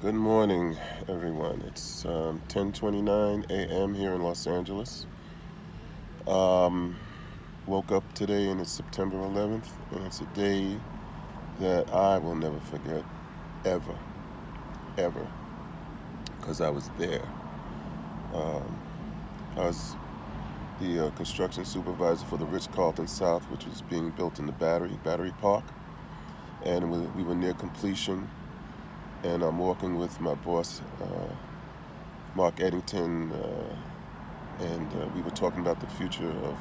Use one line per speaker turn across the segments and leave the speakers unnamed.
Good morning, everyone. It's 10:29 a.m. here in Los Angeles. Um, Woke up today and it's September 11th, and it's a day that I will never forget, ever, ever, because I was there. Um, I was the construction supervisor for the Ritz-Carlton South, which was being built in the Battery Park, and we were near completion. And I'm working with my boss, Mark Eddington, and we were talking about the future of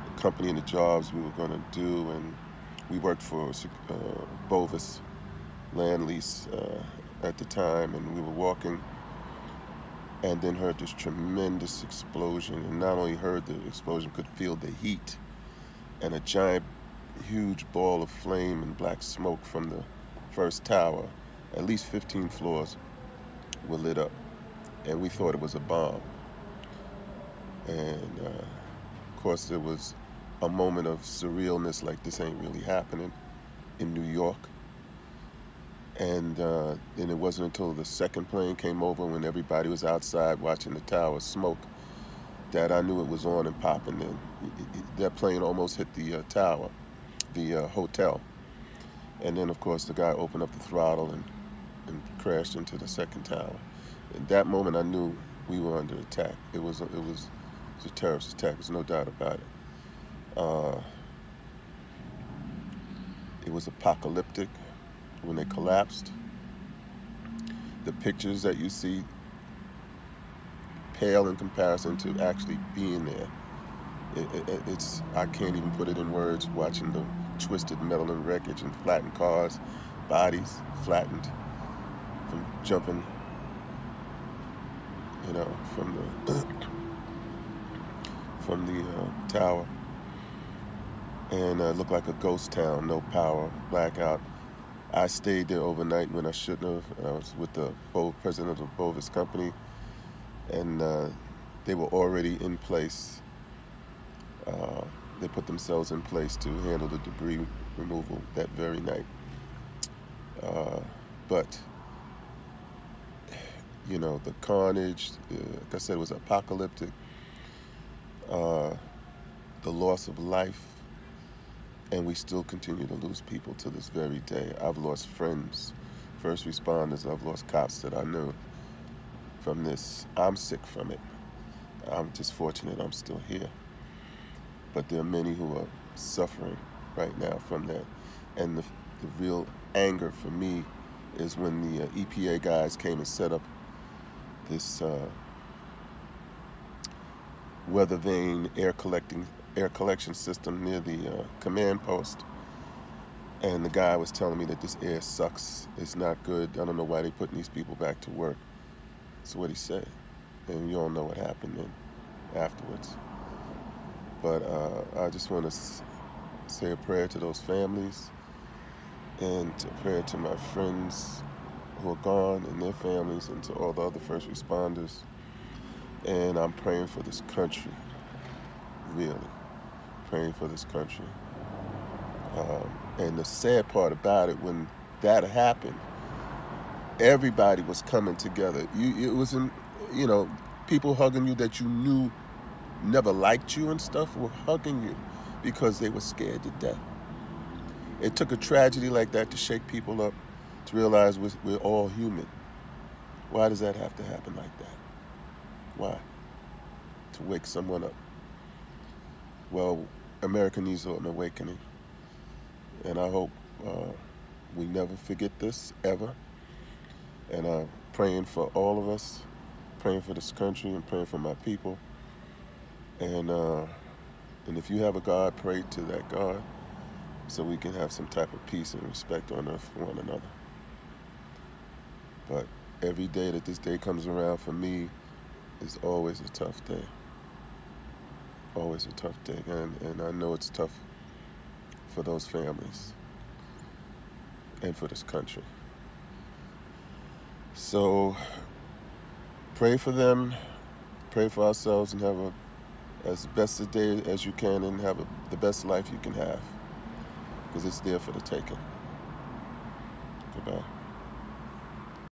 the company and the jobs we were going to do. And we worked for Bovis Land Lease at the time, and we were walking, and then heard this tremendous explosion. And not only heard the explosion, could feel the heat, and a giant, huge ball of flame and black smoke from the first tower. At least 15 floors were lit up, and we thought it was a bomb. And of course, there was a moment of surrealness, like this ain't really happening in New York. And then it wasn't until the second plane came over, when everybody was outside watching the tower smoke, that I knew it was on and popping. And that plane almost hit the tower, the hotel. And then, of course, the guy opened up the throttle and crashed into the second tower. At that moment, I knew we were under attack. It was a terrorist attack. There's no doubt about it. It was apocalyptic when they collapsed. The pictures that you see pale in comparison to actually being there. I can't even put it in words. Watching the twisted metal and wreckage and flattened cars, bodies flattened from jumping, from the tower, and looked like a ghost town. No power, blackout. I stayed there overnight when I shouldn't have. I was with the president of Bovis Company, and they were already in place. They put themselves in place to handle the debris removal that very night. But the carnage, like I said, was apocalyptic. The loss of life, and we still continue to lose people to this very day. I've lost friends, first responders. I've lost cops that I knew from this. I'm sick from it. I'm just fortunate I'm still here. But there are many who are suffering right now from that. And the real anger for me is when the EPA guys came and set up this weather vane air collection system near the command post. And the guy was telling me that this air sucks. It's not good. I don't know why they're putting these people back to work. That's what he said. And you all know what happened then afterwards. But I just want to say a prayer to those families, and a prayer to my friends who are gone and their families, and to all the other first responders. And I'm praying for this country, really praying for this country. And the sad part about it, when that happened, everybody was coming together. It wasn't, people hugging you that you knew never liked you and stuff were hugging you because they were scared to death. It took a tragedy like that to shake people up, to realize we're all human. Why does that have to happen like that? Why? To wake someone up. Well, America needs an awakening. And I hope we never forget this, ever. And I'm praying for all of us, praying for this country, and praying for my people. And if you have a God, pray to that God, so we can have some type of peace and respect on earth for one another. But every day that this day comes around for me is always a tough day. Always a tough day. And I know it's tough for those families and for this country. So pray for them, pray for ourselves, and have as best a day as you can, and have the best life you can have, because it's there for the taking. Goodbye.